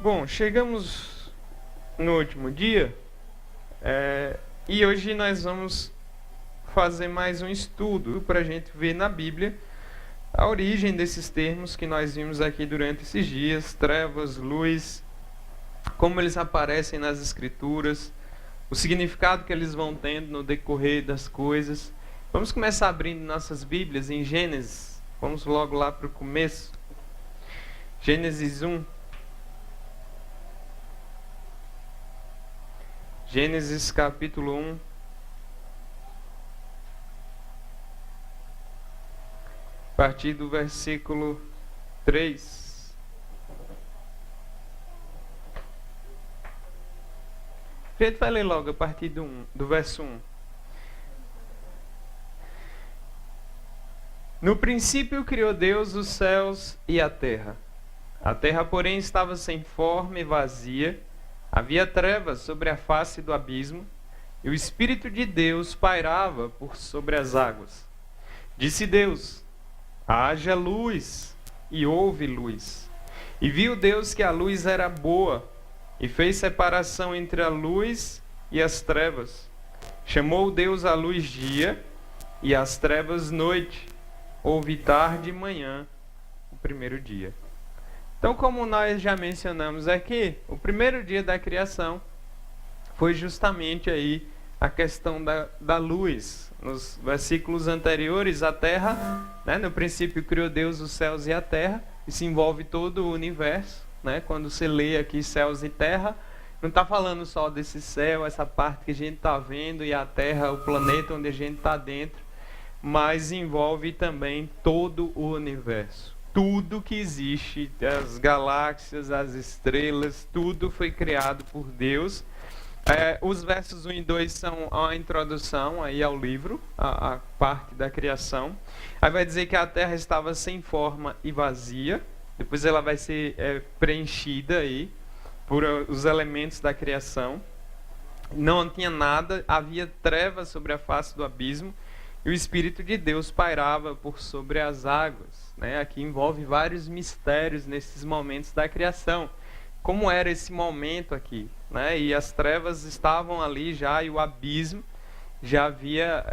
Bom, chegamos no último dia e hoje nós vamos fazer mais um estudo para a gente ver na Bíblia a origem desses termos que nós vimos aqui durante esses dias: trevas, luz, como eles aparecem nas Escrituras, o significado que eles vão tendo no decorrer das coisas. Vamos começar abrindo nossas Bíblias em Gênesis. Vamos logo lá para o começo. Gênesis 1. Gênesis capítulo 1. A partir do versículo 3. A gente vai ler logo a partir do verso 1. No princípio criou Deus os céus e a terra. A terra, porém, estava sem forma e vazia. Havia trevas sobre a face do abismo, e o Espírito de Deus pairava por sobre as águas. Disse Deus: haja luz, e houve luz. E viu Deus que a luz era boa, e fez separação entre a luz e as trevas. Chamou Deus a luz dia, e as trevas noite. Houve tarde e manhã, o primeiro dia. Então, como nós já mencionamos aqui, o primeiro dia da criação foi justamente aí a questão da luz. Nos versículos anteriores, a terra, no princípio criou Deus os céus e a terra, isso envolve todo o universo. Quando você lê aqui céus e terra, não está falando só desse céu, essa parte que a gente está vendo, e a terra, o planeta onde a gente está dentro, mas envolve também todo o universo. Tudo que existe, as galáxias, as estrelas, tudo foi criado por Deus. Os versos 1 e 2 são a introdução aí ao livro, a parte da criação. Aí vai dizer que a terra estava sem forma e vazia. Depois ela vai ser preenchida aí por os elementos da criação. Não tinha nada, havia trevas sobre a face do abismo. E o Espírito de Deus pairava por sobre as águas. Aqui envolve vários mistérios nesses momentos da criação. Como era esse momento aqui? E as trevas estavam ali já, e o abismo já havia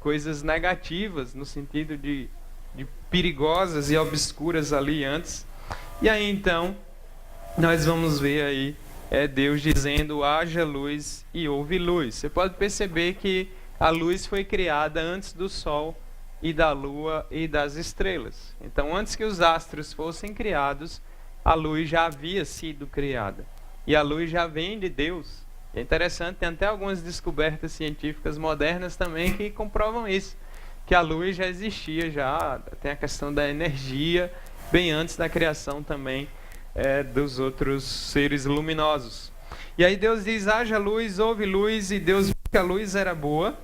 coisas negativas, no sentido de perigosas e obscuras ali antes. E aí então, nós vamos ver aí Deus dizendo: haja luz, e houve luz. Você pode perceber que a luz foi criada antes do sol e da lua e das estrelas. Então, antes que os astros fossem criados, a luz já havia sido criada. E a luz já vem de Deus. É interessante, tem até algumas descobertas científicas modernas também que comprovam isso, que a luz já existia, tem a questão da energia, bem antes da criação também dos outros seres luminosos. E aí Deus diz: haja luz, houve luz, e Deus viu que a luz era boa.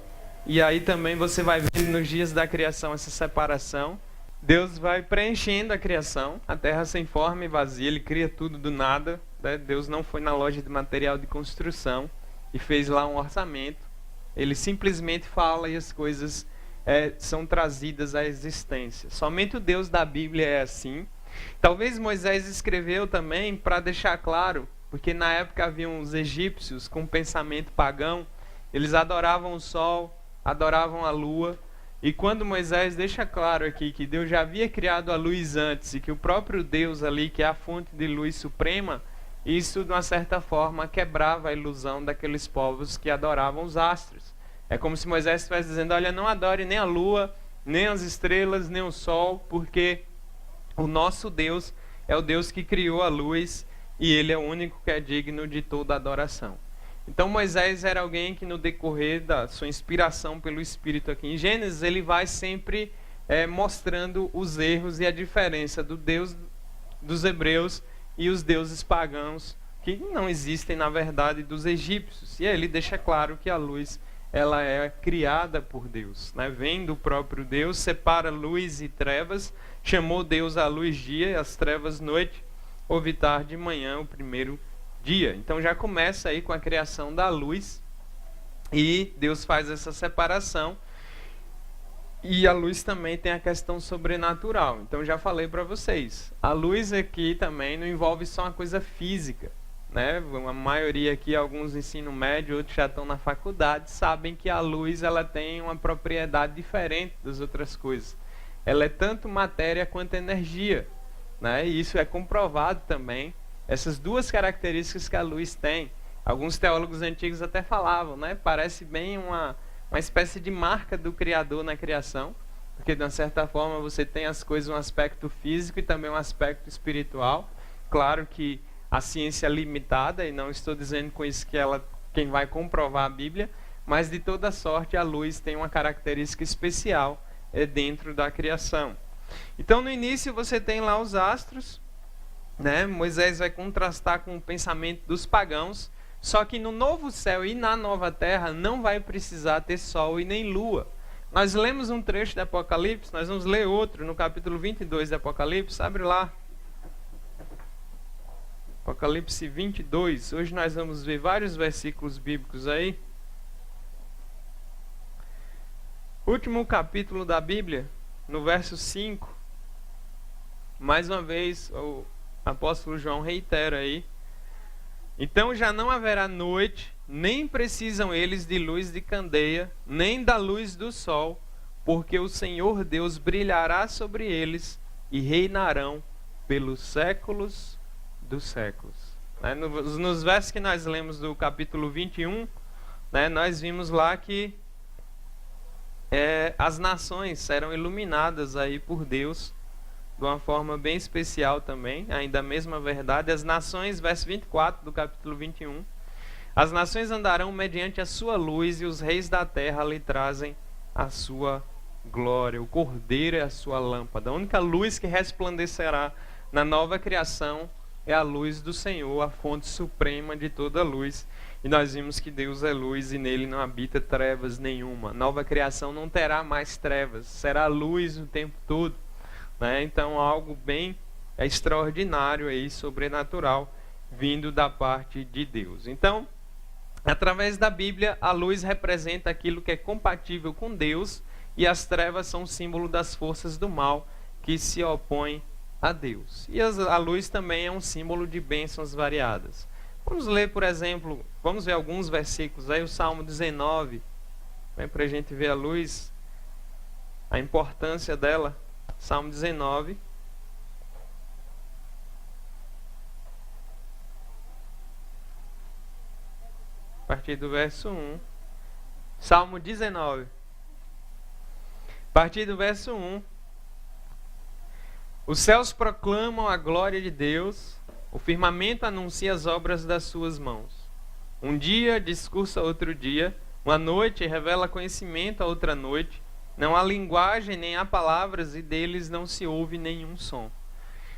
E aí também você vai ver nos dias da criação essa separação. Deus vai preenchendo a criação, a terra sem forma e vazia, Ele cria tudo do nada. Deus não foi na loja de material de construção e fez lá um orçamento. Ele simplesmente fala e as coisas são trazidas à existência. Somente o Deus da Bíblia é assim. Talvez Moisés escreveu também para deixar claro, porque na época haviam os egípcios com pensamento pagão, eles adoravam o sol, adoravam a lua, e quando Moisés deixa claro aqui que Deus já havia criado a luz antes, e que o próprio Deus ali, que é a fonte de luz suprema, isso de uma certa forma quebrava a ilusão daqueles povos que adoravam os astros. É como se Moisés estivesse dizendo: olha, não adore nem a lua, nem as estrelas, nem o sol, porque o nosso Deus é o Deus que criou a luz, e Ele é o único que é digno de toda adoração. Então Moisés era alguém que, no decorrer da sua inspiração pelo Espírito aqui em Gênesis, ele vai sempre mostrando os erros e a diferença do Deus dos hebreus e os deuses pagãos, que não existem na verdade, dos egípcios. E aí ele deixa claro que a luz, ela é criada por Deus, vem do próprio Deus, separa luz e trevas. Chamou Deus a luz dia e as trevas noite. Houve tarde e manhã, o primeiro dia. Então já começa aí com a criação da luz, e Deus faz essa separação. E a luz também tem a questão sobrenatural. Então já falei para vocês. A luz aqui também não envolve só uma coisa física, né? A maioria aqui, alguns ensino médio, outros já estão na faculdade, sabem que a luz ela tem uma propriedade diferente das outras coisas. Ela é tanto matéria quanto energia, né? E isso é comprovado também. Essas duas características que a luz tem. Alguns teólogos antigos até falavam, né? Parece bem uma espécie de marca do Criador na criação, porque de uma certa forma você tem as coisas um aspecto físico e também um aspecto espiritual. Claro que a ciência é limitada, e não estou dizendo com isso que quem vai comprovar a Bíblia, mas de toda sorte a luz tem uma característica especial dentro da criação. Então no início você tem lá os astros, né? Moisés vai contrastar com o pensamento dos pagãos. Só que no novo céu e na nova terra não vai precisar ter sol e nem lua. Nós lemos um trecho de Apocalipse, nós vamos ler outro no capítulo 22 de Apocalipse. Abre lá. Apocalipse 22. Hoje nós vamos ver vários versículos bíblicos aí. Último capítulo da Bíblia, no verso 5. Mais uma vez, o apóstolo João reitera aí. Então já não haverá noite, nem precisam eles de luz de candeia, nem da luz do sol, porque o Senhor Deus brilhará sobre eles e reinarão pelos séculos dos séculos. Nos versos que nós lemos do capítulo 21, nós vimos lá que as nações serão iluminadas aí por Deus, de uma forma bem especial também, ainda a mesma verdade. As nações, verso 24 do capítulo 21, as nações andarão mediante a sua luz e os reis da terra lhe trazem a sua glória. O Cordeiro é a sua lâmpada. A única luz que resplandecerá na nova criação é a luz do Senhor, a fonte suprema de toda luz. E nós vimos que Deus é luz e nele não habita trevas nenhuma. A nova criação não terá mais trevas, será luz o tempo todo. Então algo bem extraordinário aí, sobrenatural, vindo da parte de Deus. Então, através da Bíblia, a luz representa aquilo que é compatível com Deus e as trevas são símbolo das forças do mal que se opõem a Deus. E a luz também é um símbolo de bênçãos variadas. Vamos ler, por exemplo, vamos ver alguns versículos aí, o Salmo 19, para a gente ver a luz, a importância dela. Salmo 19. A partir do verso 1. Salmo 19. A partir do verso 1. Os céus proclamam a glória de Deus, o firmamento anuncia as obras das suas mãos. Um dia discursa outro dia, uma noite revela conhecimento a outra noite. Não há linguagem, nem há palavras, e deles não se ouve nenhum som.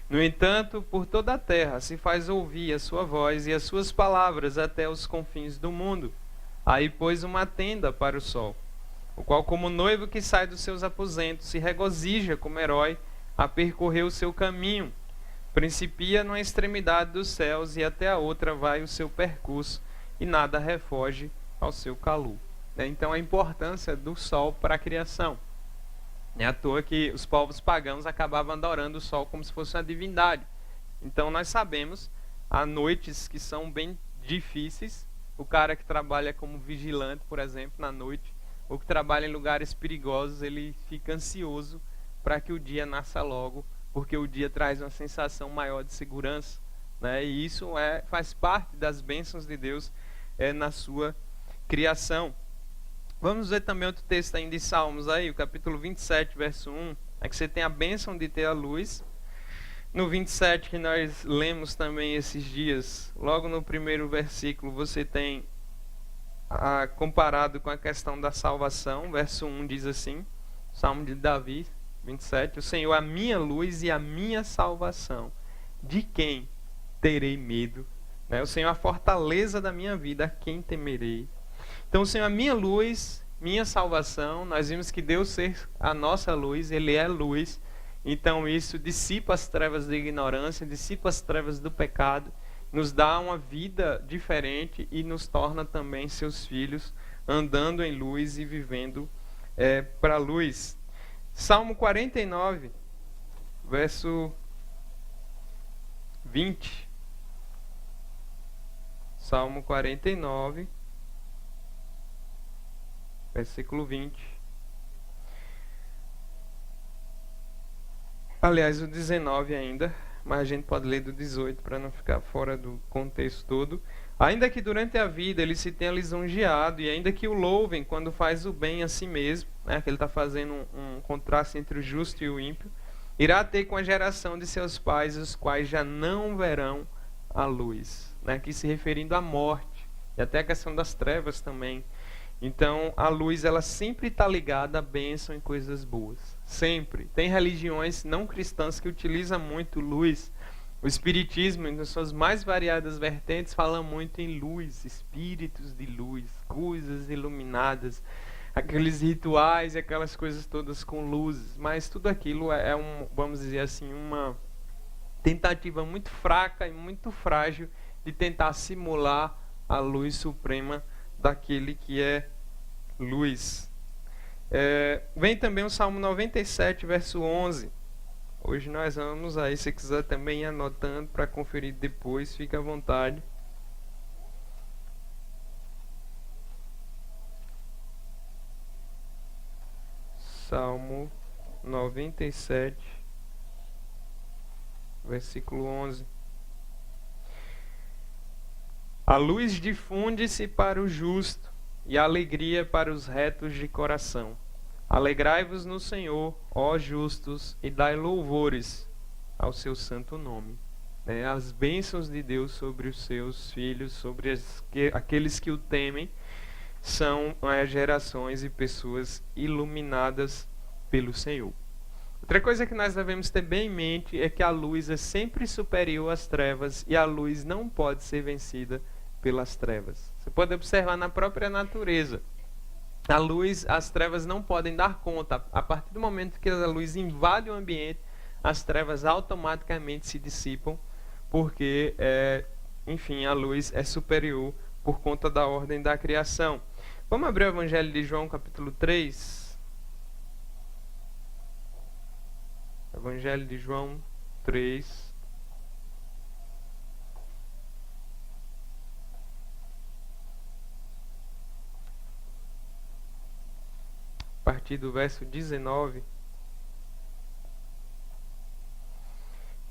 No entanto, por toda a terra se faz ouvir a sua voz e as suas palavras até os confins do mundo. Aí pôs uma tenda para o sol, o qual, como noivo que sai dos seus aposentos, se regozija como herói a percorrer o seu caminho. Principia numa extremidade dos céus e até a outra vai o seu percurso, e nada refoge ao seu calor. Então a importância do sol para a criação. Não é à toa que os povos pagãos acabavam adorando o sol como se fosse uma divindade. Então nós sabemos, há noites que são bem difíceis. O cara que trabalha como vigilante, por exemplo, na noite, ou que trabalha em lugares perigosos, ele fica ansioso para que o dia nasça logo, porque o dia traz uma sensação maior de segurança. E isso faz parte das bênçãos de Deus na sua criação. Vamos ver também outro texto ainda de Salmos aí, o capítulo 27, verso 1. É que você tem a bênção de ter a luz. No 27, que nós lemos também esses dias, logo no primeiro versículo, você tem comparado com a questão da salvação. Verso 1 diz assim, Salmo de Davi, 27. O Senhor é a minha luz e a minha salvação. De quem terei medo? O Senhor é a fortaleza da minha vida, a quem temerei? Então o Senhor é a minha luz, minha salvação. Nós vimos que Deus ser a nossa luz, Ele é luz. Então isso dissipa as trevas da ignorância, dissipa as trevas do pecado, nos dá uma vida diferente e nos torna também seus filhos, andando em luz e vivendo para a luz. Salmo 49, verso 20. Salmo 49, versículo 20. Aliás, o 19 ainda, mas a gente pode ler do 18 para não ficar fora do contexto todo. Ainda que durante a vida ele se tenha lisonjeado, e ainda que o louvem quando faz o bem a si mesmo, né, que ele está fazendo um contraste entre o justo e o ímpio, irá ter com a geração de seus pais, os quais já não verão a luz. Né, aqui se referindo à morte, e até a questão das trevas também. Então, a luz, ela sempre está ligada à bênção e coisas boas. Sempre. Tem religiões não cristãs que utilizam muito luz. O Espiritismo, nas suas mais variadas vertentes, fala muito em luz, espíritos de luz, coisas iluminadas, aqueles rituais e aquelas coisas todas com luzes. Mas tudo aquilo vamos dizer assim, uma tentativa muito fraca e muito frágil de tentar simular a luz suprema daquele que é luz. Vem também o Salmo 97, verso 11. Hoje nós vamos aí, se quiser também ir anotando para conferir depois, fique à vontade. Salmo 97, versículo 11. A luz difunde-se para o justo, e a alegria para os retos de coração. Alegrai-vos no Senhor, ó justos, e dai louvores ao seu santo nome. As bênçãos de Deus sobre os seus filhos, sobre aqueles que o temem, são gerações e pessoas iluminadas pelo Senhor. Outra coisa que nós devemos ter bem em mente é que a luz é sempre superior às trevas, e a luz não pode ser vencida pelas trevas. Você pode observar na própria natureza. A luz, as trevas não podem dar conta. A partir do momento que a luz invade o ambiente, as trevas automaticamente se dissipam, porque, enfim, a luz é superior por conta da ordem da criação. Vamos abrir o Evangelho de João, capítulo 3. Evangelho de João 3. A partir do verso 19,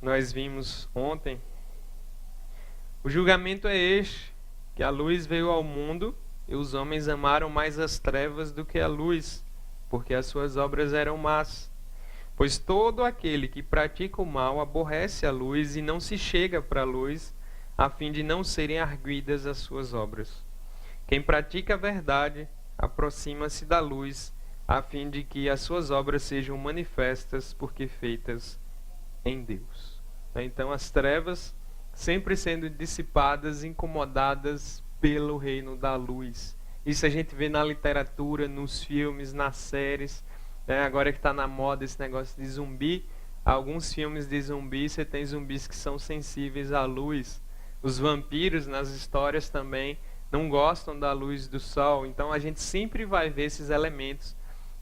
nós vimos ontem, o julgamento é este, que a luz veio ao mundo, e os homens amaram mais as trevas do que a luz, porque as suas obras eram más. Pois todo aquele que pratica o mal aborrece a luz e não se chega para a luz, a fim de não serem arguidas as suas obras. Quem pratica a verdade aproxima-se da luz, a fim de que as suas obras sejam manifestas, porque feitas em Deus. Então, as trevas sempre sendo dissipadas, incomodadas pelo reino da luz. Isso a gente vê na literatura, nos filmes, nas séries. Agora que está na moda esse negócio de zumbi, alguns filmes de zumbi, você tem zumbis que são sensíveis à luz. Os vampiros, nas histórias também, não gostam da luz do sol. Então, a gente sempre vai ver esses elementos,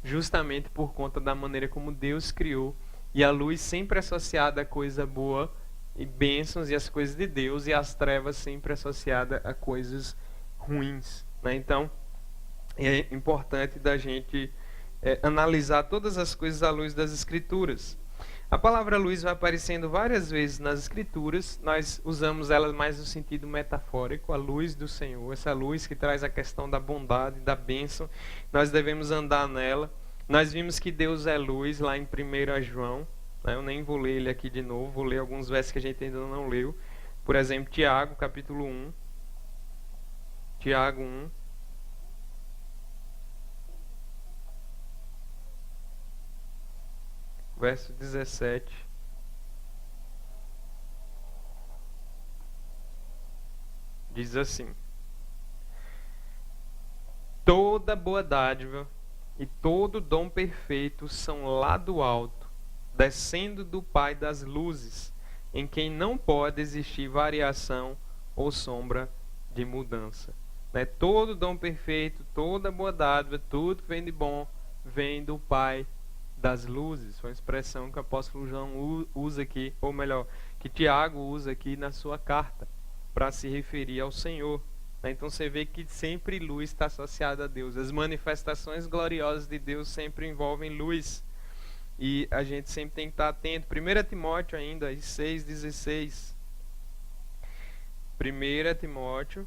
justamente por conta da maneira como Deus criou, e a luz sempre associada a coisa boa e bênçãos e as coisas de Deus, e as trevas sempre associadas a coisas ruins. Então, é importante da gente analisar todas as coisas à luz das Escrituras. A palavra luz vai aparecendo várias vezes nas Escrituras. Nós usamos ela mais no sentido metafórico, a luz do Senhor, essa luz que traz a questão da bondade, da bênção. Nós devemos andar nela. Nós vimos que Deus é luz lá em 1 João. Eu nem vou ler ele aqui de novo, vou ler alguns versos que a gente ainda não leu. Por exemplo, Tiago, capítulo 1. Tiago 1. Verso 17. Diz assim: toda boa dádiva e todo dom perfeito são lá do alto, descendo do Pai das luzes, em quem não pode existir variação ou sombra de mudança. Todo dom perfeito, toda boa dádiva, tudo que vem de bom, vem do Pai das luzes. Foi uma expressão que o apóstolo João usa aqui, ou melhor, que Tiago usa aqui na sua carta, para se referir ao Senhor. Então você vê que sempre luz está associada a Deus. As manifestações gloriosas de Deus sempre envolvem luz. E a gente sempre tem que estar atento. 1 Timóteo ainda, 6,16. 1 Timóteo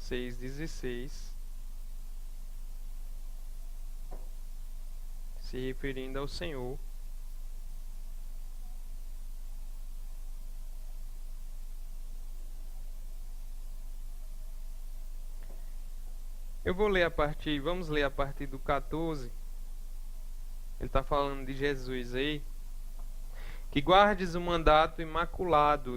6,16. Se referindo ao Senhor. Vamos ler a partir do 14. Ele está falando de Jesus aí. Que guardes o mandato imaculado,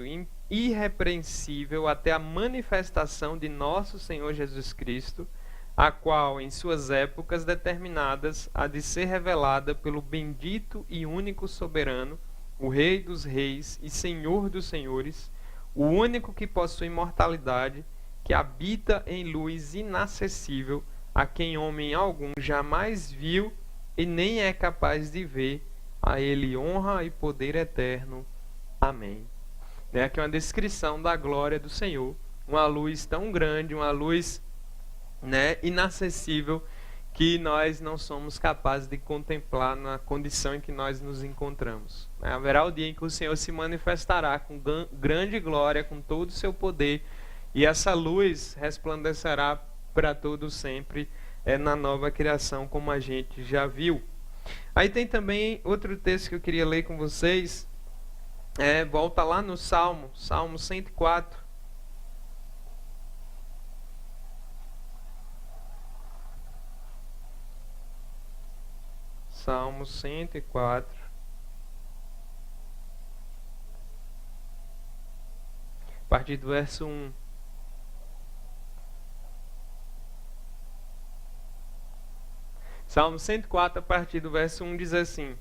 irrepreensível, até a manifestação de nosso Senhor Jesus Cristo, a qual, em suas épocas determinadas, há de ser revelada pelo bendito e único soberano, o Rei dos reis e Senhor dos senhores, o único que possui imortalidade, que habita em luz inacessível, a quem homem algum jamais viu e nem é capaz de ver, a ele honra e poder eterno. Amém. Aqui é uma descrição da glória do Senhor, uma luz tão grande, uma luz inacessível, que nós não somos capazes de contemplar na condição em que nós nos encontramos. Haverá o dia em que o Senhor se manifestará com grande glória, com todo o seu poder, e essa luz resplandecerá para todo sempre na nova criação, como a gente já viu. Aí tem também outro texto que eu queria ler com vocês. Volta lá no Salmo 104. Salmo 104. A partir do verso 1. Salmo 104, a partir do verso 1, diz assim: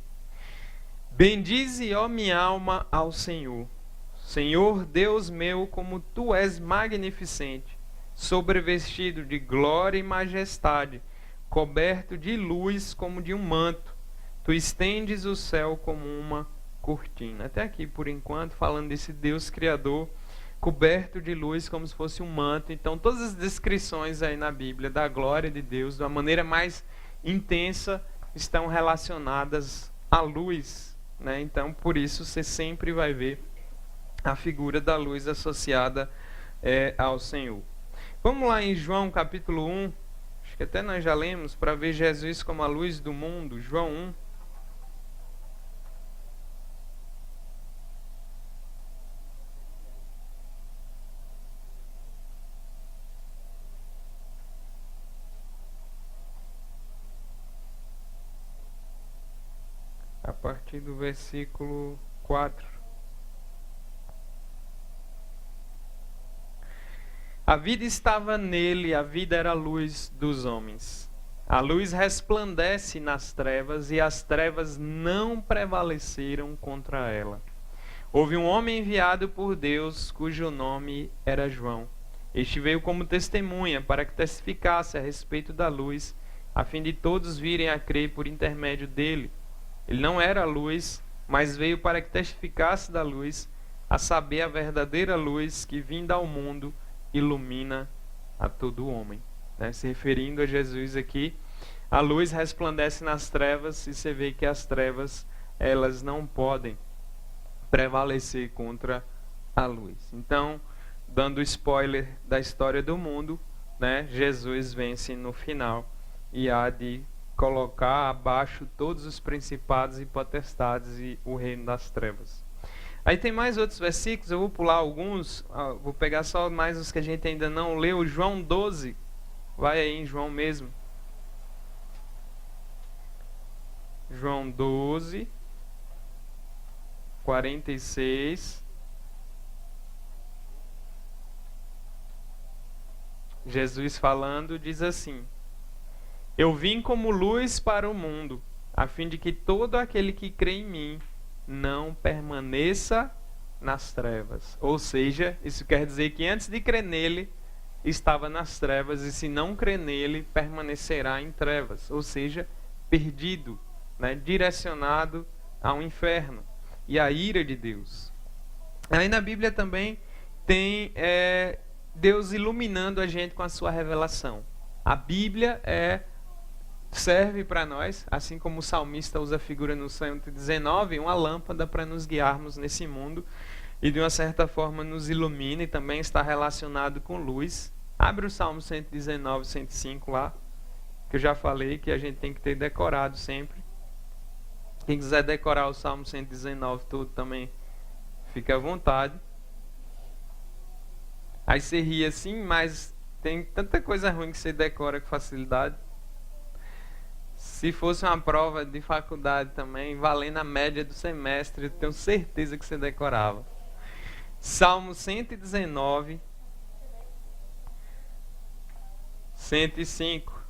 Bendize, ó minha alma, ao Senhor. Senhor Deus meu, como tu és magnificente, sobrevestido de glória e majestade, coberto de luz como de um manto. Tu estendes o céu como uma cortina. Até aqui, por enquanto, falando desse Deus Criador, coberto de luz como se fosse um manto. Então, todas as descrições aí na Bíblia da glória de Deus, de uma maneira mais intensa, estão relacionadas à luz, Então, por isso, você sempre vai ver a figura da luz associada ao Senhor. Vamos lá em João capítulo 1, acho que até nós já lemos, para ver Jesus como a luz do mundo. João 1. A partir do versículo 4. A vida estava nele, a vida era a luz dos homens. A luz resplandece nas trevas e as trevas não prevaleceram contra ela. Houve um homem enviado por Deus, cujo nome era João. Este veio como testemunha para que testificasse a respeito da luz, a fim de todos virem a crer por intermédio dele. Ele não era a luz, mas veio para que testificasse da luz, a saber, a verdadeira luz que, vinda ao mundo, ilumina a todo homem. Se referindo a Jesus aqui, a luz resplandece nas trevas, e você vê que as trevas, elas não podem prevalecer contra a luz. Então, dando spoiler da história do mundo, Jesus vence no final e há de colocar abaixo todos os principados e potestades e o reino das trevas. Aí tem mais outros versículos, eu vou pular alguns, vou pegar só mais os que a gente ainda não leu. João 12, vai aí em João mesmo. João 12, 46. Jesus falando diz assim: Eu vim como luz para o mundo, a fim de que todo aquele que crê em mim não permaneça nas trevas. Ou seja, isso quer dizer que antes de crer nele, estava nas trevas, e se não crê nele, permanecerá em trevas, ou seja, perdido, né, direcionado ao inferno e à ira de Deus. Aí na Bíblia também tem Deus iluminando a gente com a sua revelação. A Bíblia serve para nós, assim como o salmista usa a figura no Salmo 119, uma lâmpada para nos guiarmos nesse mundo e de uma certa forma nos ilumina, e também está relacionado com luz. Abre o Salmo 119, 105 lá, que eu já falei que a gente tem que ter decorado sempre. Quem quiser decorar o Salmo 119 todo também, fica à vontade. Aí você ri assim, mas tem tanta coisa ruim que você decora com facilidade. Se fosse uma prova de faculdade também, valendo a média do semestre, eu tenho certeza que você decorava. Salmo 119, 105.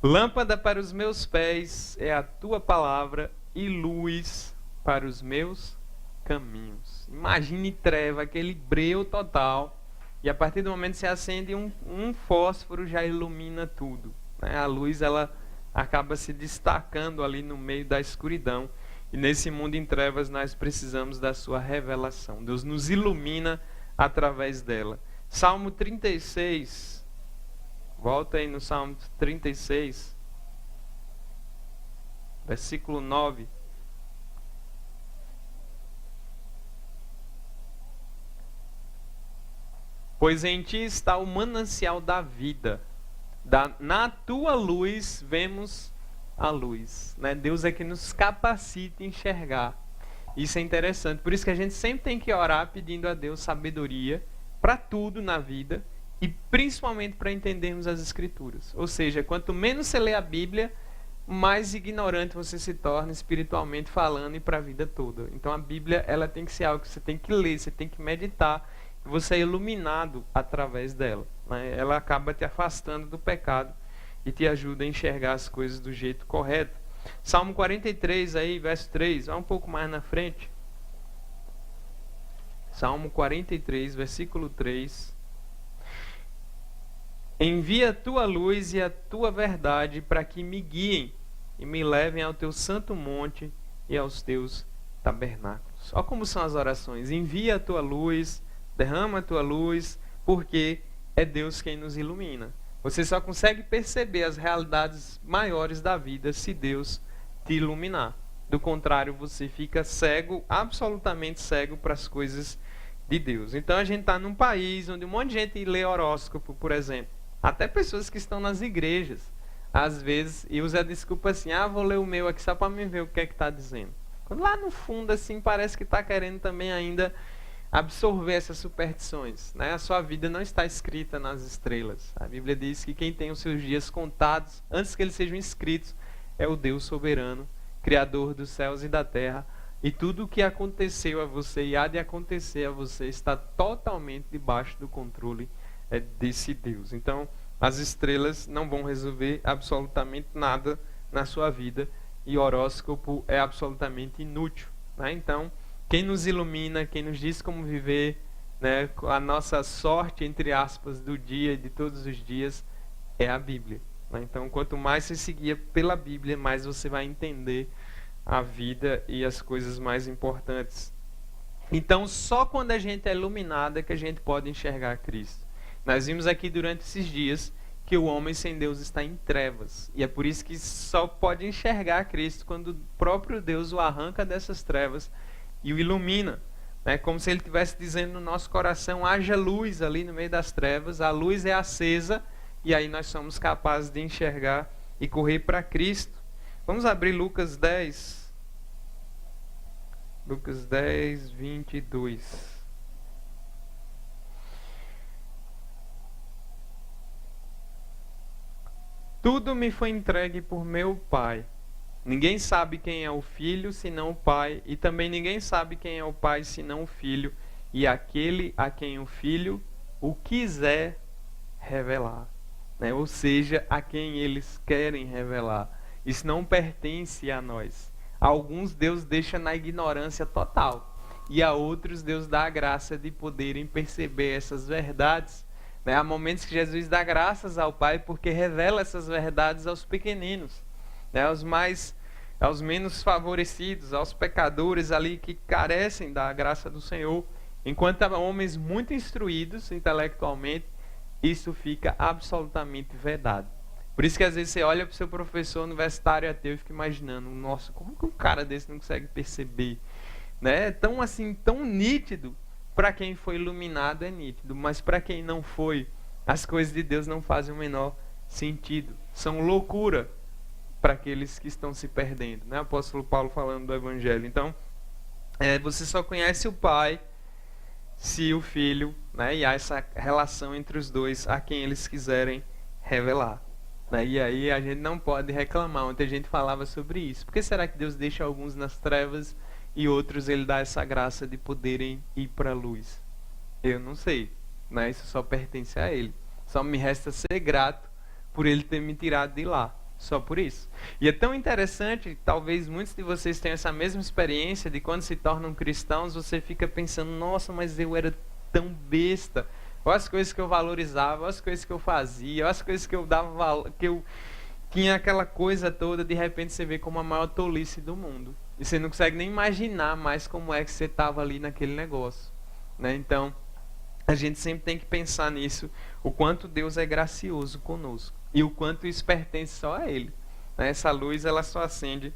Lâmpada para os meus pés é a tua palavra e luz para os meus caminhos. Imagine treva, aquele breu total, e a partir do momento que você acende um fósforo, já ilumina tudo, né? A luz, ela acaba se destacando ali no meio da escuridão, e nesse mundo em trevas nós precisamos da sua revelação. Deus nos ilumina através dela. Salmo 36. Volta aí no Salmo 36, versículo 9. Pois em ti está o manancial da vida. Na tua luz vemos a luz, né? Deus é que nos capacita a enxergar. Isso é interessante. Por isso que a gente sempre tem que orar pedindo a Deus sabedoria para tudo na vida, e principalmente para entendermos as Escrituras. Ou seja, quanto menos você lê a Bíblia, mais ignorante você se torna espiritualmente falando e para a vida toda. Então a Bíblia, ela tem que ser algo que você tem que ler, você tem que meditar, e você é iluminado através dela, né? Ela acaba te afastando do pecado e te ajuda a enxergar as coisas do jeito correto. Salmo 43, aí, verso 3, vai um pouco mais na frente. Salmo 43, versículo 3. Envia a tua luz e a tua verdade para que me guiem e me levem ao teu santo monte e aos teus tabernáculos. Olha como são as orações. Envia a tua luz, derrama a tua luz, porque é Deus quem nos ilumina. Você só consegue perceber as realidades maiores da vida se Deus te iluminar. Do contrário, você fica cego, absolutamente cego para as coisas de Deus. Então a gente está num país onde um monte de gente lê horóscopo, por exemplo. Até pessoas que estão nas igrejas, às vezes, e usa a desculpa assim: vou ler o meu aqui só para me ver o que é que está dizendo. Quando lá no fundo, assim, parece que está querendo também ainda absorver essas superstições, né? A sua vida não está escrita nas estrelas. A Bíblia diz que quem tem os seus dias contados, antes que eles sejam escritos, é o Deus soberano, Criador dos céus e da terra. E tudo o que aconteceu a você e há de acontecer a você está totalmente debaixo do controle desse Deus. Então, as estrelas não vão resolver absolutamente nada na sua vida, e horóscopo é absolutamente inútil, né? Então, quem nos ilumina, quem nos diz como viver, né, a nossa sorte, entre aspas, do dia e de todos os dias, é a Bíblia, né? Então, quanto mais você seguir pela Bíblia, mais você vai entender a vida e as coisas mais importantes. Então, só quando a gente é iluminado é que a gente pode enxergar Cristo. Nós vimos aqui durante esses dias que o homem sem Deus está em trevas. E é por isso que só pode enxergar Cristo quando o próprio Deus o arranca dessas trevas e o ilumina. É como se ele estivesse dizendo no nosso coração: haja luz ali no meio das trevas, a luz é acesa, e aí nós somos capazes de enxergar e correr para Cristo. Vamos abrir Lucas 10. Lucas 10, 22. Tudo me foi entregue por meu Pai. Ninguém sabe quem é o Filho, senão o Pai. E também ninguém sabe quem é o Pai, senão o Filho. E aquele a quem o Filho o quiser revelar, né? Ou seja, a quem eles querem revelar. Isso não pertence a nós. Alguns Deus deixa na ignorância total. e a outros Deus dá a graça de poderem perceber essas verdades. Né? Há momentos que Jesus dá graças ao Pai porque revela essas verdades aos pequeninos, né? Aos menos favorecidos, aos pecadores ali que carecem da graça do Senhor. Enquanto há homens muito instruídos intelectualmente, isso fica absolutamente vedado. Por isso que às vezes você olha para o seu professor universitário ateu e fica imaginando, nossa, como que um cara desse não consegue perceber? Né? É tão assim, tão nítido. Para quem foi iluminado é nítido, mas para quem não foi, as coisas de Deus não fazem o menor sentido. São loucura para aqueles que estão se perdendo. Né? O apóstolo Paulo falando do Evangelho. Então, você só conhece o Pai se o Filho, né? E há essa relação entre os dois a quem eles quiserem revelar. Né? E aí a gente não pode reclamar. Ontem a gente falava sobre isso. Por que será que Deus deixa alguns nas trevas e outros Ele dá essa graça de poderem ir para a luz? Eu não sei. Né? Isso só pertence a Ele. Só me resta ser grato por Ele ter me tirado de lá. Só por isso. E é tão interessante, talvez muitos de vocês tenham essa mesma experiência de quando se tornam cristãos, você fica pensando, nossa, mas eu era tão besta. Olha as coisas que eu valorizava, olha as coisas que eu fazia, olha as coisas que eu dava valor, que eu tinha aquela coisa toda, de repente você vê como a maior tolice do mundo. E você não consegue nem imaginar mais como é que você estava ali naquele negócio. Né? Então, a gente sempre tem que pensar nisso, o quanto Deus é gracioso conosco. E o quanto isso pertence só a Ele. Essa luz, ela só acende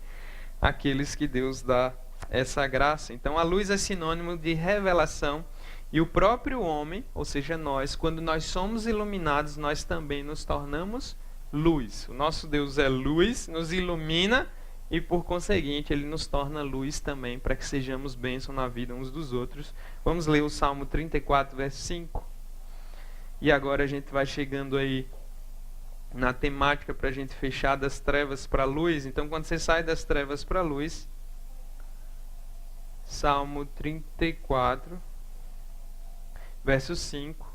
àqueles que Deus dá essa graça. Então, a luz é sinônimo de revelação. E o próprio homem, ou seja, nós, quando nós somos iluminados, nós também nos tornamos luz. O nosso Deus é luz, nos ilumina e, por conseguinte, Ele nos torna luz também, para que sejamos bênção na vida uns dos outros. Vamos ler o Salmo 34, verso 5. E agora a gente vai chegando aí na temática para a gente fechar das trevas para a luz. Então, quando você sai das trevas para a luz, Salmo 34, verso 5,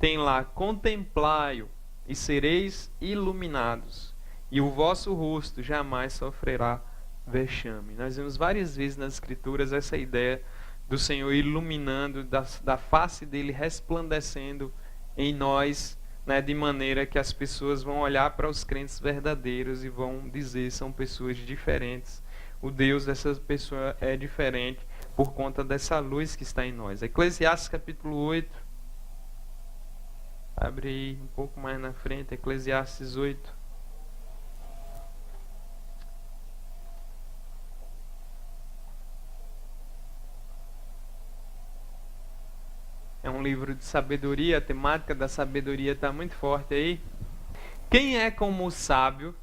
tem lá: contemplai-o e sereis iluminados, e o vosso rosto jamais sofrerá vexame. Nós vemos várias vezes nas Escrituras essa ideia do Senhor iluminando, da face dele resplandecendo em nós, né, de maneira que as pessoas vão olhar para os crentes verdadeiros e vão dizer, são pessoas diferentes. O Deus dessa pessoa é diferente por conta dessa luz que está em nós. Eclesiastes capítulo 8. Abre aí um pouco mais na frente, Eclesiastes 8. É um livro de sabedoria, a temática da sabedoria está muito forte aí. Quem é como o sábio?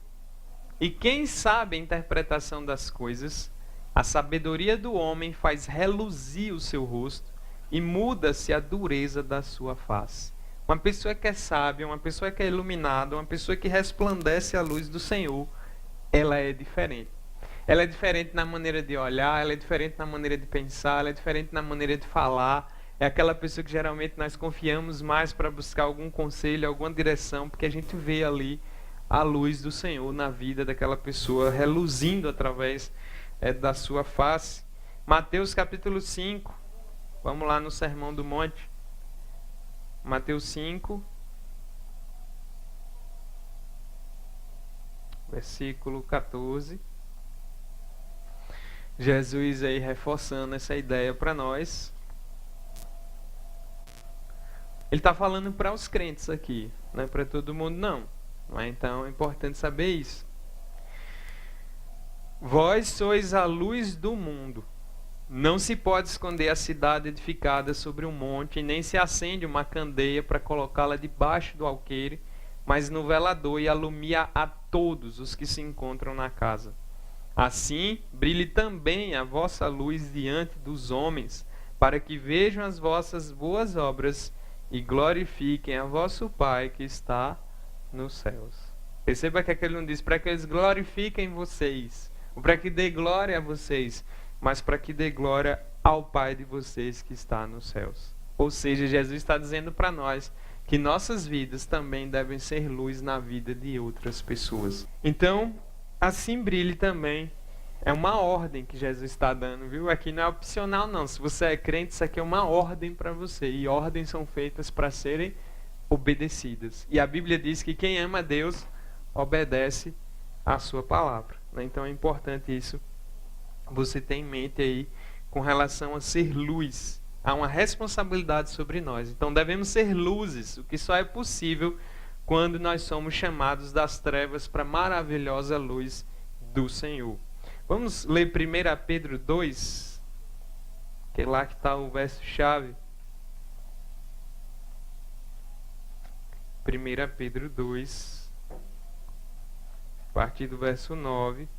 E quem sabe a interpretação das coisas? A sabedoria do homem faz reluzir o seu rosto e muda-se a dureza da sua face. Uma pessoa que é sábia, uma pessoa que é iluminada, uma pessoa que resplandece a luz do Senhor, ela é diferente. Ela é diferente na maneira de olhar, ela é diferente na maneira de pensar, ela é diferente na maneira de falar. É aquela pessoa que geralmente nós confiamos mais para buscar algum conselho, alguma direção, porque a gente vê ali a luz do Senhor na vida daquela pessoa, reluzindo através da sua face. Mateus capítulo 5, vamos lá no Sermão do Monte. Mateus 5, versículo 14. Jesus aí reforçando essa ideia para nós. Ele está falando para os crentes aqui, não é para todo mundo não. Então é importante saber isso. Vós sois a luz do mundo. Não se pode esconder a cidade edificada sobre um monte, nem se acende uma candeia para colocá-la debaixo do alqueire, mas no velador, e alumia a todos os que se encontram na casa. Assim, brilhe também a vossa luz diante dos homens, para que vejam as vossas boas obras e glorifiquem a vosso Pai que está nos céus. Perceba que aquele não diz para que eles glorifiquem vocês, ou para que dê glória a vocês, mas para que dê glória ao Pai de vocês que está nos céus. Ou seja, Jesus está dizendo para nós que nossas vidas também devem ser luz na vida de outras pessoas. Então, assim brilhe também É uma ordem que Jesus está dando, viu? Aqui não é opcional, não. Se você é crente, isso aqui é uma ordem para você. E ordens são feitas para serem obedecidas. E a Bíblia diz que quem ama a Deus obedece à sua palavra, né? Então é importante isso você ter em mente aí com relação a ser luz. Há uma responsabilidade sobre nós. Então devemos ser luzes, o que só é possível quando nós somos chamados das trevas para a maravilhosa luz do Senhor. Vamos ler 1 Pedro 2, que é lá que está o verso-chave. 1 Pedro 2, a partir do verso 9.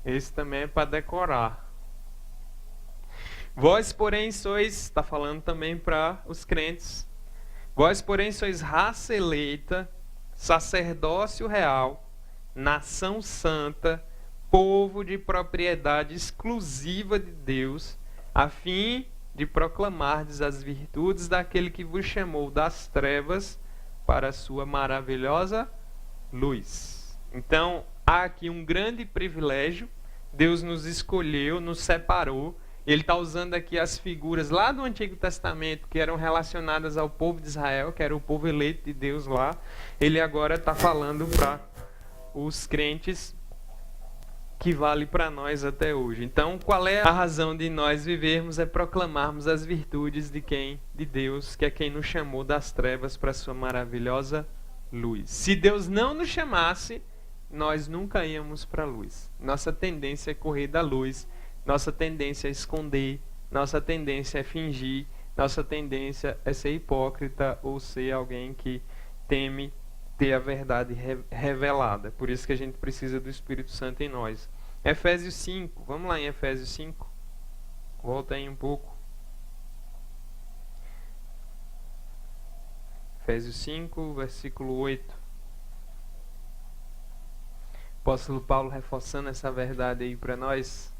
Esse também é para decorar. Vós, porém, sois, está falando também para os crentes, vós, porém, sois raça eleita, sacerdócio real, nação santa, povo de propriedade exclusiva de Deus, a fim de proclamardes as virtudes daquele que vos chamou das trevas para a sua maravilhosa luz. Então, há aqui um grande privilégio. Deus nos escolheu, nos separou. Ele está usando aqui as figuras lá do Antigo Testamento que eram relacionadas ao povo de Israel, que era o povo eleito de Deus lá. Ele agora está falando para os crentes, que vale para nós até hoje. Então, qual é a razão de nós vivermos? É proclamarmos as virtudes de quem? De Deus, que é quem nos chamou das trevas para a sua maravilhosa luz. Se Deus não nos chamasse, nós nunca íamos para a luz. Nossa tendência é correr da luz, nossa tendência é esconder, nossa tendência é fingir, nossa tendência é ser hipócrita ou ser alguém que teme ter a verdade revelada. Por isso que a gente precisa do Espírito Santo em nós. Efésios 5, vamos lá em Efésios 5. Volta aí um pouco. Efésios 5, versículo 8. Apóstolo Paulo reforçando essa verdade aí para nós.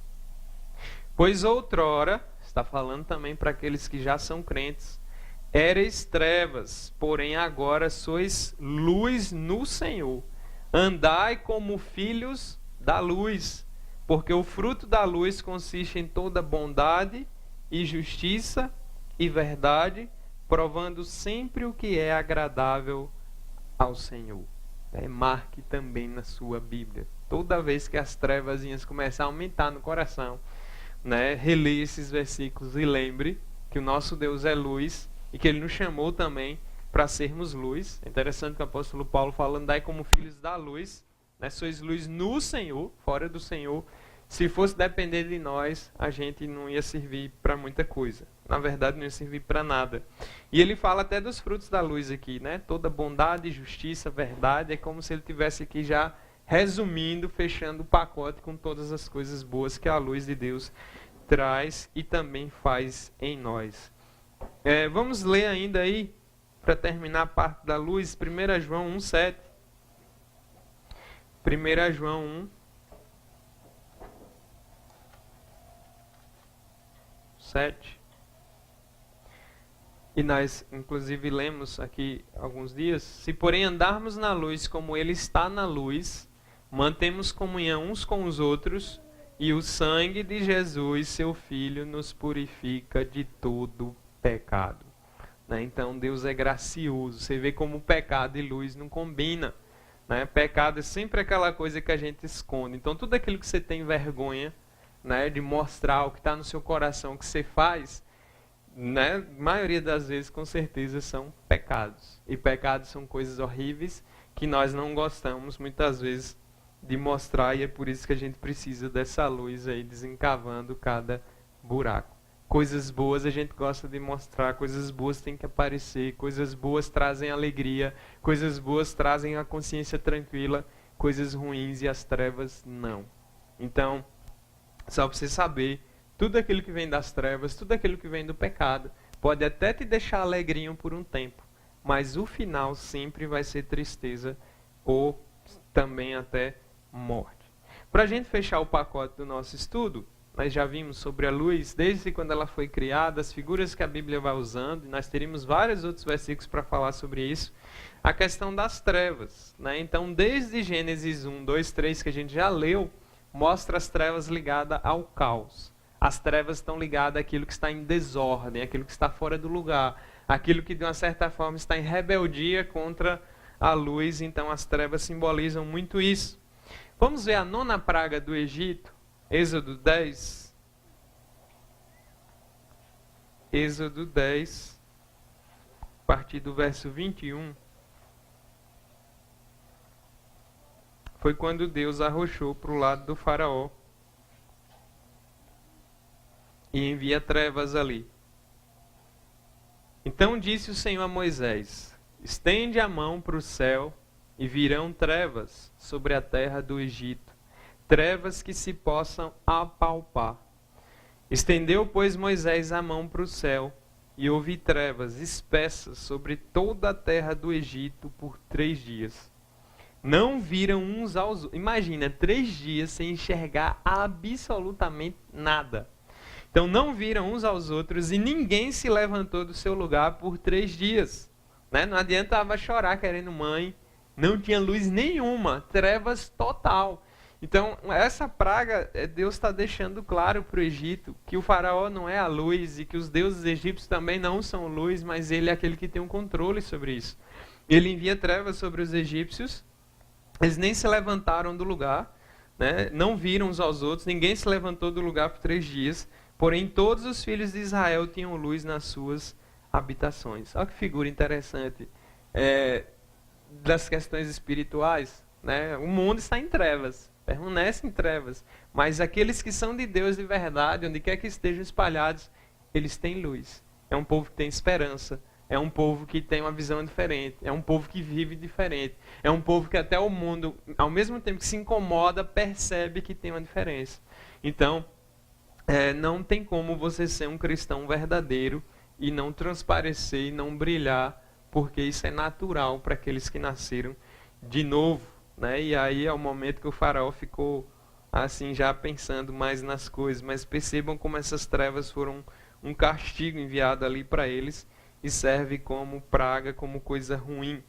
Pois outrora, está falando também para aqueles que já são crentes, éreis trevas, porém agora sois luz no Senhor. Andai como filhos da luz, porque o fruto da luz consiste em toda bondade e justiça e verdade, provando sempre o que é agradável ao Senhor. Marque também na sua Bíblia. Toda vez que as trevazinhas começarem a aumentar no coração, releia esses versículos e lembre que o nosso Deus é luz e que Ele nos chamou também para sermos luz. É interessante que o apóstolo Paulo fala, andai como filhos da luz, sois luz no Senhor, fora do Senhor. Se fosse depender de nós, a gente não ia servir para muita coisa. Na verdade, não ia servir para nada. E ele fala até dos frutos da luz aqui, Toda bondade, justiça, verdade. É como se ele tivesse aqui já resumindo, fechando o pacote com todas as coisas boas que a luz de Deus traz e também faz em nós. Vamos ler ainda aí, para terminar a parte da luz, 1 João 1,7. 1 João 1. 7. E nós, inclusive, lemos aqui alguns dias. Se, porém, andarmos na luz como Ele está na luz, mantemos comunhão uns com os outros, e o sangue de Jesus, seu Filho, nos purifica de todo pecado. Então, Deus é gracioso. Você vê como pecado e luz não combinam. Pecado é sempre aquela coisa que a gente esconde. Então, tudo aquilo que você tem vergonha, de mostrar o que está no seu coração, que você faz, maioria das vezes, com certeza, são pecados. E pecados são coisas horríveis que nós não gostamos, muitas vezes, de mostrar. E é por isso que a gente precisa dessa luz aí, desencavando cada buraco. Coisas boas a gente gosta de mostrar, coisas boas têm que aparecer, coisas boas trazem alegria, coisas boas trazem a consciência tranquila, coisas ruins e as trevas não. Então, só para você saber, tudo aquilo que vem das trevas, tudo aquilo que vem do pecado, pode até te deixar alegrinho por um tempo, mas o final sempre vai ser tristeza ou também até morte. Para a gente fechar o pacote do nosso estudo, nós já vimos sobre a luz, desde quando ela foi criada, as figuras que a Bíblia vai usando, e nós teríamos vários outros versículos para falar sobre isso, a questão das trevas, né? Então, desde Gênesis 1, 2, 3, que a gente já leu, mostra as trevas ligadas ao caos. As trevas estão ligadas àquilo que está em desordem, àquilo que está fora do lugar, aquilo que de uma certa forma está em rebeldia contra a luz. Então, as trevas simbolizam muito isso. Vamos ver a 9ª praga do Egito, Êxodo 10. Êxodo 10, a partir do verso 21. Foi quando Deus arrochou para o lado do faraó e envia trevas ali. Então disse o Senhor a Moisés: estende a mão para o céu e virão trevas sobre a terra do Egito, trevas que se possam apalpar. Estendeu, pois, Moisés a mão para o céu, e houve trevas espessas sobre toda a terra do Egito por 3 dias. Não viram uns aos outros. Imagina, 3 dias sem enxergar absolutamente nada. Então não viram uns aos outros e ninguém se levantou do seu lugar por 3 dias. Né? Não adiantava chorar querendo mãe, não tinha luz nenhuma, trevas total. Então, essa praga, Deus está deixando claro para o Egito que o faraó não é a luz e que os deuses egípcios também não são luz, mas ele é aquele que tem um controle sobre isso. Ele envia trevas sobre os egípcios, eles nem se levantaram do lugar, né? Não viram uns aos outros, ninguém se levantou do lugar por 3 dias, porém todos os filhos de Israel tinham luz nas suas habitações. Olha que figura interessante das questões espirituais. Né? O mundo está em trevas, permanece em trevas, mas aqueles que são de Deus de verdade, onde quer que estejam espalhados, eles têm luz. É um povo que tem esperança, é um povo que tem uma visão diferente, é um povo que vive diferente, é um povo que até o mundo, ao mesmo tempo que se incomoda, percebe que tem uma diferença. Então, não tem como você ser um cristão verdadeiro e não transparecer e não brilhar, porque isso é natural para aqueles que nasceram de novo. Né? E aí é o momento que o faraó ficou assim já pensando mais nas coisas, mas percebam como essas trevas foram um castigo enviado ali para eles e serve como praga, como coisa ruim.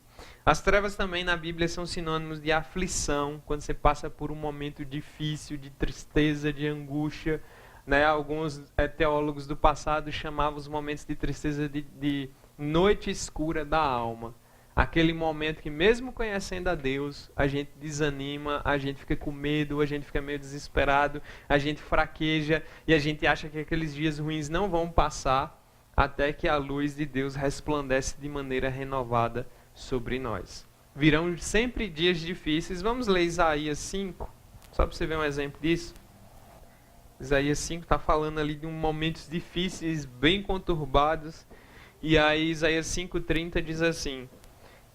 As trevas também na Bíblia são sinônimos de aflição, quando você passa por um momento difícil, de tristeza, de angústia. Né? Alguns teólogos do passado chamavam os momentos de tristeza de noite escura da alma. Aquele momento que mesmo conhecendo a Deus, a gente desanima, a gente fica com medo, a gente fica meio desesperado, a gente fraqueja e a gente acha que aqueles dias ruins não vão passar até que a luz de Deus resplandece de maneira renovada sobre nós. Virão sempre dias difíceis. Vamos ler Isaías 5, só para você ver um exemplo disso. Isaías 5 está falando ali de momentos difíceis, bem conturbados. E aí Isaías 5,30 diz assim: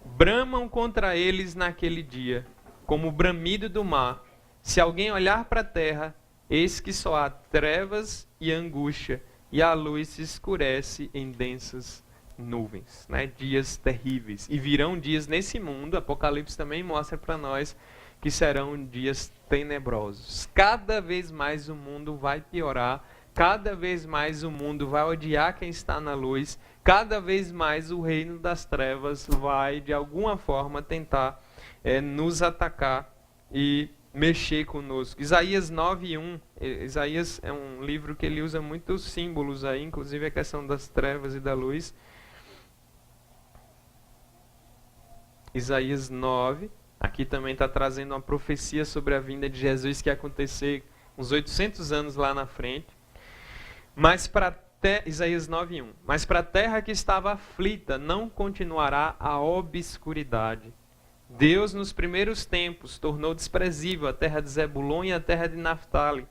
bramam contra eles naquele dia, como o bramido do mar. Se alguém olhar para a terra, eis que só há trevas e angústia, e a luz se escurece em densas nuvens. Né? Dias terríveis. E virão dias nesse mundo, Apocalipse também mostra para nós, que serão dias tenebrosos. Cada vez mais o mundo vai piorar, cada vez mais o mundo vai odiar quem está na luz, cada vez mais o reino das trevas vai, de alguma forma, tentar nos atacar e mexer conosco. Isaías 9:1, Isaías é um livro que ele usa muitos símbolos aí, inclusive a questão das trevas e da luz. Isaías 9, aqui também está trazendo uma profecia sobre a vinda de Jesus que ia acontecer uns 800 anos lá na frente. Mas para Isaías 9:1. Mas para a terra que estava aflita não continuará a obscuridade. Deus nos primeiros tempos tornou desprezível a terra de Zebulon e a terra de Naftali.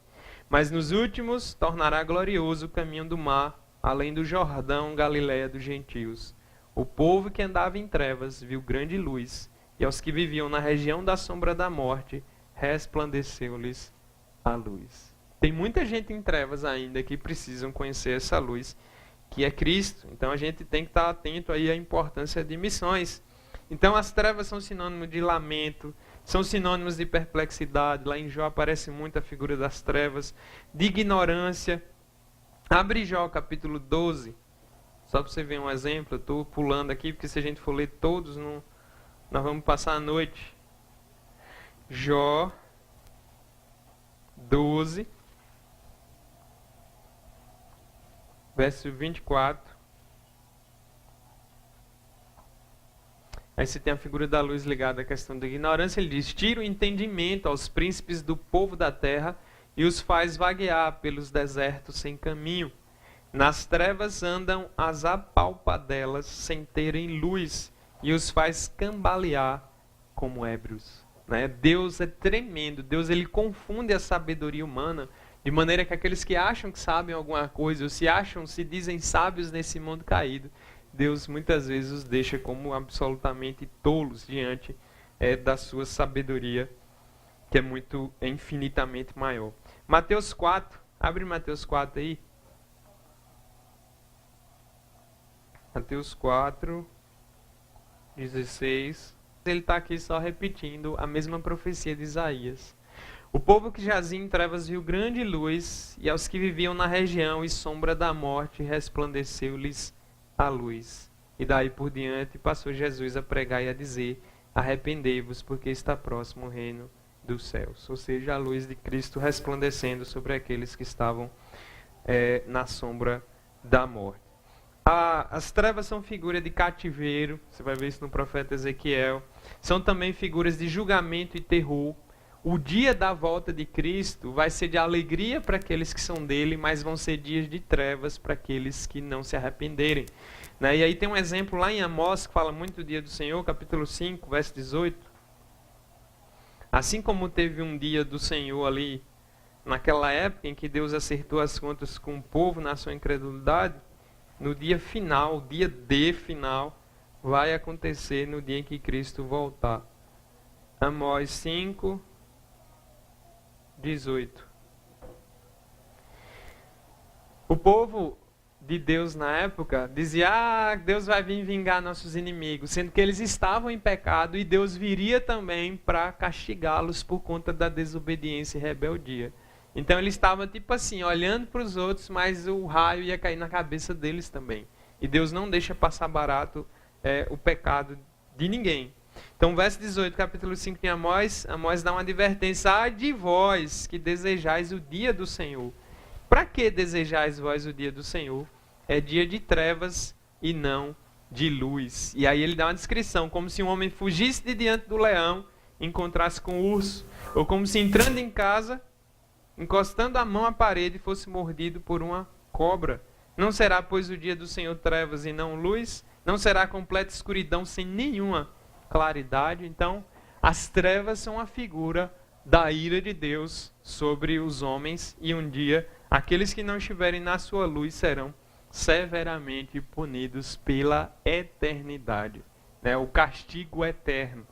Mas nos últimos tornará glorioso o caminho do mar, além do Jordão, Galileia dos gentios. O povo que andava em trevas viu grande luz, e aos que viviam na região da sombra da morte, resplandeceu-lhes a luz. Tem muita gente em trevas ainda que precisam conhecer essa luz, que é Cristo. Então a gente tem que estar atento aí à importância de missões. Então as trevas são sinônimo de lamento, são sinônimos de perplexidade. Lá em Jó aparece muito a figura das trevas, de ignorância. Abre Jó capítulo 12, só para você ver um exemplo. Eu estou pulando aqui, porque se a gente for ler todos, nós vamos passar a noite. Jó 12, verso 24. Aí você tem a figura da luz ligada à questão da ignorância. Ele diz: tira o entendimento aos príncipes do povo da terra e os faz vaguear pelos desertos sem caminho. Nas trevas andam as apalpadelas sem terem luz e os faz cambalear como ébrios. Né? Deus é tremendo. Deus, ele confunde a sabedoria humana de maneira que aqueles que acham que sabem alguma coisa ou se dizem sábios nesse mundo caído, Deus muitas vezes os deixa como absolutamente tolos diante da sua sabedoria, que é infinitamente maior. Mateus 4, abre Mateus 4 aí. Mateus 4, 16. Ele está aqui só repetindo a mesma profecia de Isaías. O povo que jazia em trevas viu grande luz, e aos que viviam na região e sombra da morte resplandeceu-lhes a luz. E daí por diante passou Jesus a pregar e a dizer: arrependei-vos, porque está próximo o reino dos céus. Ou seja, a luz de Cristo resplandecendo sobre aqueles que estavam na sombra da morte. As trevas são figura de cativeiro, você vai ver isso no profeta Ezequiel. São também figuras de julgamento e terror. O dia da volta de Cristo vai ser de alegria para aqueles que são dele, mas vão ser dias de trevas para aqueles que não se arrependerem. Né? E aí tem um exemplo lá em Amós, que fala muito do dia do Senhor, capítulo 5, verso 18. Assim como teve um dia do Senhor ali, naquela época em que Deus acertou as contas com o povo na sua incredulidade, no dia final, o dia D final, vai acontecer no dia em que Cristo voltar. Amós 5, 18. O povo de Deus na época dizia: Deus vai vir vingar nossos inimigos, sendo que eles estavam em pecado e Deus viria também para castigá-los por conta da desobediência e rebeldia. Então ele estava tipo assim, olhando para os outros, mas o raio ia cair na cabeça deles também. E Deus não deixa passar barato o pecado de ninguém. Então, verso 18, capítulo 5 de Amós, Amós dá uma advertência: ai de vós que desejais o dia do Senhor. Para que desejais vós o dia do Senhor? É dia de trevas e não de luz. E aí ele dá uma descrição, como se um homem fugisse de diante do leão, encontrasse com o urso, ou como se entrando em casa, encostando a mão à parede, fosse mordido por uma cobra. Não será, pois, o dia do Senhor trevas e não luz? Não será completa escuridão sem nenhuma claridade? Então, as trevas são a figura da ira de Deus sobre os homens, e um dia aqueles que não estiverem na sua luz serão severamente punidos pela eternidade, né? O castigo eterno.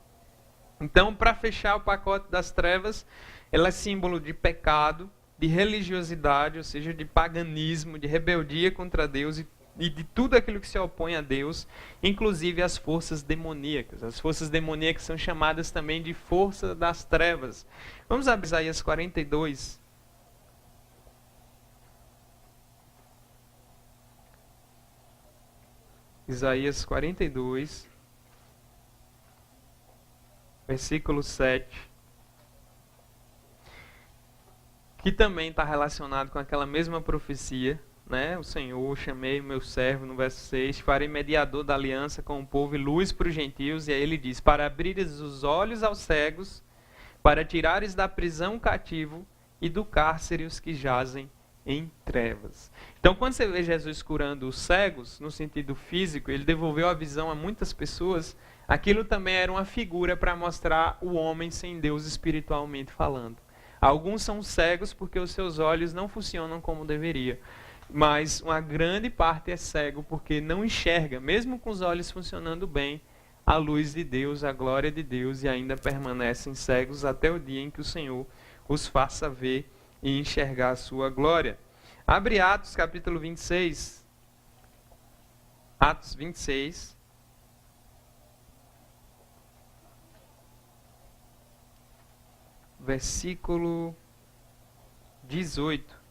Então, para fechar o pacote das trevas, ela é símbolo de pecado, de religiosidade, ou seja, de paganismo, de rebeldia contra Deus e de tudo aquilo que se opõe a Deus, inclusive as forças demoníacas. As forças demoníacas são chamadas também de força das trevas. Vamos a Isaías 42. Isaías 42, versículo 7. Que também está relacionado com aquela mesma profecia, né? O Senhor, chamei o meu servo, no verso 6, farei mediador da aliança com o povo e luz para os gentios. E aí ele diz: para abrires os olhos aos cegos, para tirares da prisão o cativo e do cárcere os que jazem em trevas. Então, quando você vê Jesus curando os cegos, no sentido físico, ele devolveu a visão a muitas pessoas, aquilo também era uma figura para mostrar o homem sem Deus espiritualmente falando. Alguns são cegos porque os seus olhos não funcionam como deveria. Mas uma grande parte é cego porque não enxerga, mesmo com os olhos funcionando bem, a luz de Deus, a glória de Deus, e ainda permanecem cegos até o dia em que o Senhor os faça ver e enxergar a sua glória. Abre Atos capítulo 26. Atos 26. versículo 18.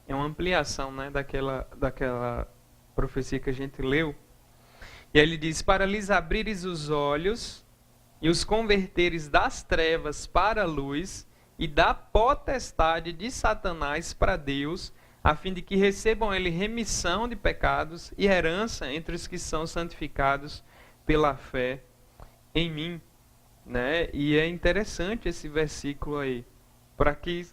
É uma ampliação, né, daquela profecia que a gente leu. E aí ele diz: para lhes abrires os olhos e os converteres das trevas para a luz e da potestade de Satanás para Deus, a fim de que recebam ele remissão de pecados e herança entre os que são santificados pela fé em mim. Né? E é interessante esse versículo aí, para que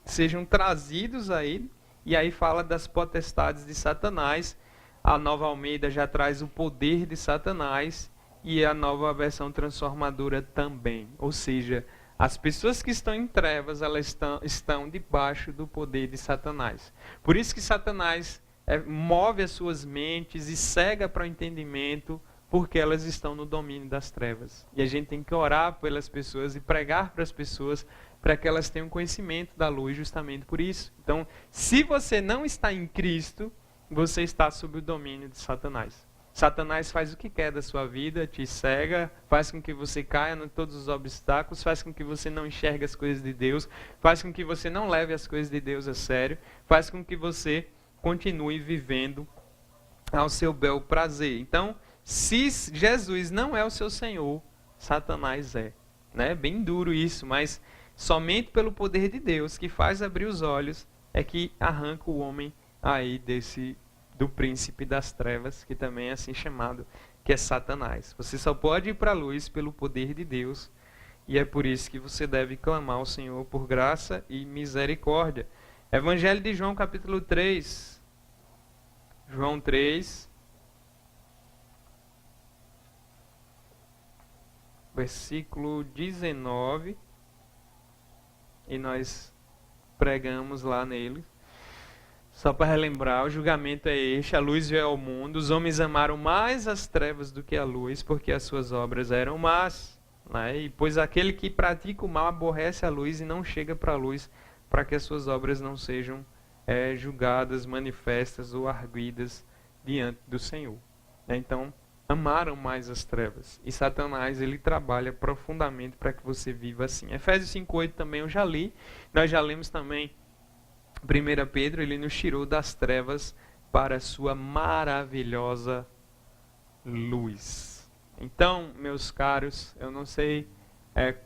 sejam trazidos aí. E aí fala das potestades de Satanás. A Nova Almeida já traz o poder de Satanás e a nova versão transformadora também. Ou seja, as pessoas que estão em trevas, elas estão debaixo do poder de Satanás. Por isso que Satanás move as suas mentes e cega para o entendimento, porque elas estão no domínio das trevas. E a gente tem que orar pelas pessoas e pregar para as pessoas para que elas tenham conhecimento da luz justamente por isso. Então, se você não está em Cristo, você está sob o domínio de Satanás. Satanás faz o que quer da sua vida, te cega, faz com que você caia em todos os obstáculos, faz com que você não enxergue as coisas de Deus, faz com que você não leve as coisas de Deus a sério, faz com que você continue vivendo ao seu bel prazer. Então, se Jesus não é o seu Senhor, Satanás é. Né? Bem duro isso, mas somente pelo poder de Deus, que faz abrir os olhos, é que arranca o homem aí do príncipe das trevas, que também é assim chamado, que é Satanás. Você só pode ir para a luz pelo poder de Deus, e é por isso que você deve clamar ao Senhor por graça e misericórdia. Evangelho de João, capítulo 3. João 3, versículo 19, e nós pregamos lá nele. Só para relembrar, o julgamento é este: a luz veio ao mundo, os homens amaram mais as trevas do que a luz, porque as suas obras eram más. Né? E pois aquele que pratica o mal aborrece a luz e não chega para a luz, para que as suas obras não sejam julgadas, manifestas ou arguidas diante do Senhor. Né? Então, amaram mais as trevas. E Satanás, ele trabalha profundamente para que você viva assim. Efésios 5:8 também eu já li. Nós já lemos também 1 Pedro, ele nos tirou das trevas para a sua maravilhosa luz. Então, meus caros, eu não sei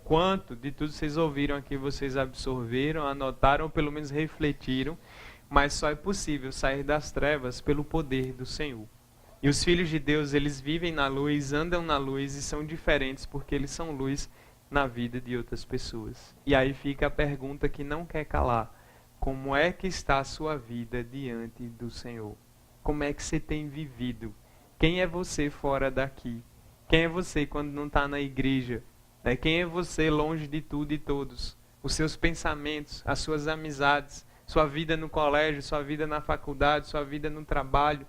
quanto de tudo vocês ouviram aqui, vocês absorveram, anotaram ou pelo menos refletiram, mas só é possível sair das trevas pelo poder do Senhor. E os filhos de Deus, eles vivem na luz, andam na luz e são diferentes porque eles são luz na vida de outras pessoas. E aí fica a pergunta que não quer calar: como é que está a sua vida diante do Senhor? Como é que você tem vivido? Quem é você fora daqui? Quem é você quando não está na igreja? Quem é você longe de tudo e todos? Os seus pensamentos, as suas amizades, sua vida no colégio, sua vida na faculdade, sua vida no trabalho.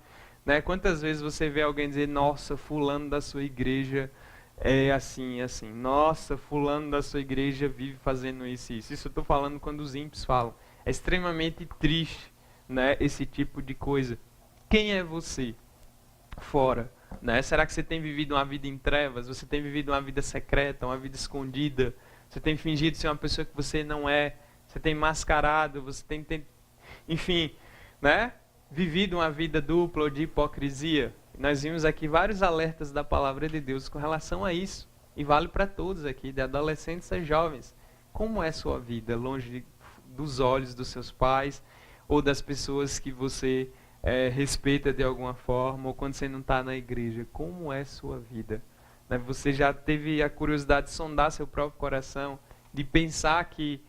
Quantas vezes você vê alguém dizer: nossa, fulano da sua igreja é assim, assim. Nossa, fulano da sua igreja vive fazendo isso e isso. Isso eu estou falando quando os ímpios falam. É extremamente triste, esse tipo de coisa. Quem é você fora? Será que você tem vivido uma vida em trevas? Você tem vivido uma vida secreta, uma vida escondida? Você tem fingido ser uma pessoa que você não é? Você tem mascarado? Você tem enfim, vivido uma vida dupla ou de hipocrisia? Nós vimos aqui vários alertas da palavra de Deus com relação a isso. E vale para todos aqui, de adolescentes a jovens. Como é sua vida longe dos olhos dos seus pais ou das pessoas que você respeita de alguma forma, ou quando você não está na igreja? Como é sua vida? Você já teve a curiosidade de sondar seu próprio coração, de pensar que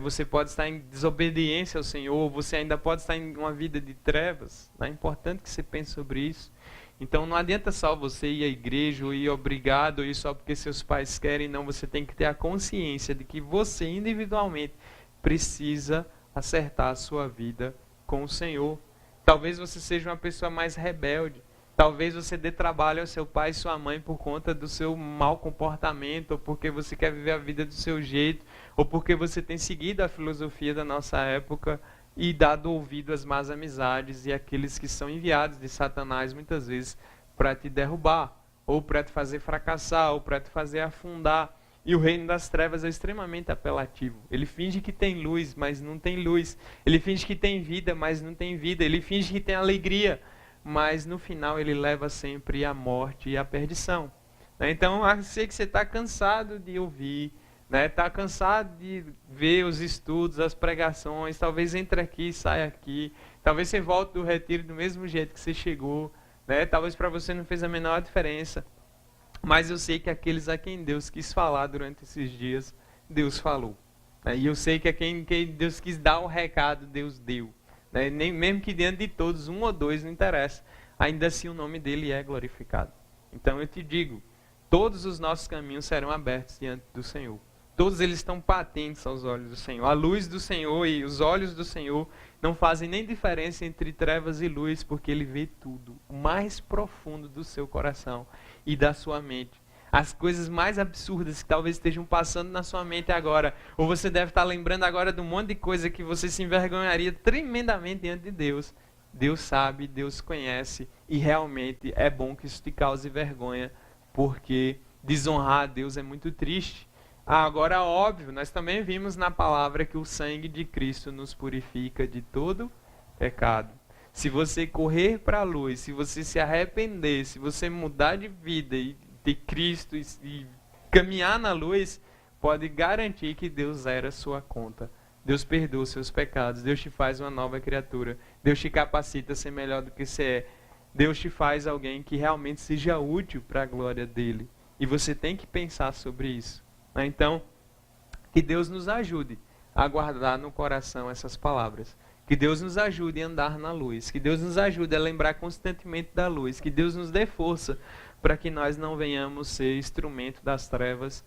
você pode estar em desobediência ao Senhor, você ainda pode estar em uma vida de trevas? É importante que você pense sobre isso. Então não adianta só você ir à igreja ou ir obrigado ou ir só porque seus pais querem, não. Você tem que ter a consciência de que você individualmente precisa acertar a sua vida com o Senhor. Talvez você seja uma pessoa mais rebelde. Talvez você dê trabalho ao seu pai e sua mãe por conta do seu mau comportamento, ou porque você quer viver a vida do seu jeito, ou porque você tem seguido a filosofia da nossa época e dado ouvido às más amizades e àqueles que são enviados de Satanás muitas vezes para te derrubar, ou para te fazer fracassar, ou para te fazer afundar. E o reino das trevas é extremamente apelativo. Ele finge que tem luz, mas não tem luz. Ele finge que tem vida, mas não tem vida. Ele finge que tem alegria, mas no final ele leva sempre à morte e à perdição. Então, eu sei que você está cansado de ouvir, está cansado de ver os estudos, as pregações. Talvez entre aqui e saia aqui. Talvez você volte do retiro do mesmo jeito que você chegou. Talvez para você não fez a menor diferença. Mas eu sei que aqueles a quem Deus quis falar durante esses dias, Deus falou. E eu sei que a quem Deus quis dar o recado, Deus deu. Nem, mesmo que diante de todos, um ou dois, não interessa. Ainda assim o nome dele é glorificado. Então eu te digo, todos os nossos caminhos serão abertos diante do Senhor. Todos eles estão patentes aos olhos do Senhor. A luz do Senhor e os olhos do Senhor não fazem nem diferença entre trevas e luz, porque Ele vê tudo, o mais profundo do seu coração e da sua mente. As coisas mais absurdas que talvez estejam passando na sua mente agora, ou você deve estar lembrando agora de um monte de coisa que você se envergonharia tremendamente diante de Deus. Deus sabe, Deus conhece, e realmente é bom que isso te cause vergonha, porque desonrar a Deus é muito triste. Agora, óbvio, nós também vimos na palavra que o sangue de Cristo nos purifica de todo pecado. Se você correr para a luz, se você se arrepender, se você mudar de vida e ter Cristo e caminhar na luz, pode garantir que Deus zera a sua conta. Deus perdoa os seus pecados, Deus te faz uma nova criatura, Deus te capacita a ser melhor do que você é. Deus te faz alguém que realmente seja útil para a glória dele. E você tem que pensar sobre isso. Então, que Deus nos ajude a guardar no coração essas palavras. Que Deus nos ajude a andar na luz. Que Deus nos ajude a lembrar constantemente da luz. Que Deus nos dê força para que nós não venhamos ser instrumento das trevas,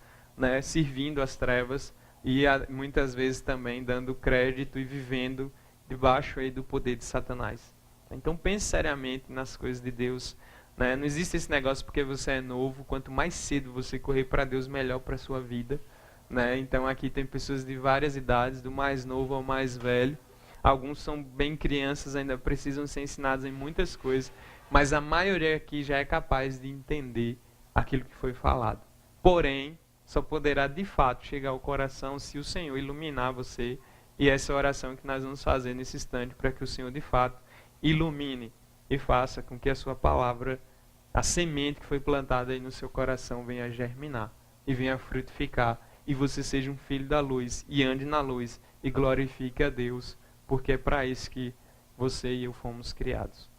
servindo as trevas e muitas vezes também dando crédito e vivendo debaixo aí do poder de Satanás. Então pense seriamente nas coisas de Deus. Não existe esse negócio porque você é novo. Quanto mais cedo você correr para Deus, melhor para a sua vida. Então aqui tem pessoas de várias idades, do mais novo ao mais velho. Alguns são bem crianças, ainda precisam ser ensinados em muitas coisas. Mas a maioria aqui já é capaz de entender aquilo que foi falado. Porém, só poderá de fato chegar ao coração se o Senhor iluminar você. E essa é a oração que nós vamos fazer nesse instante, para que o Senhor de fato ilumine e faça com que a sua palavra, a semente que foi plantada aí no seu coração, venha germinar e venha frutificar. E você seja um filho da luz e ande na luz e glorifique a Deus, porque é para isso que você e eu fomos criados.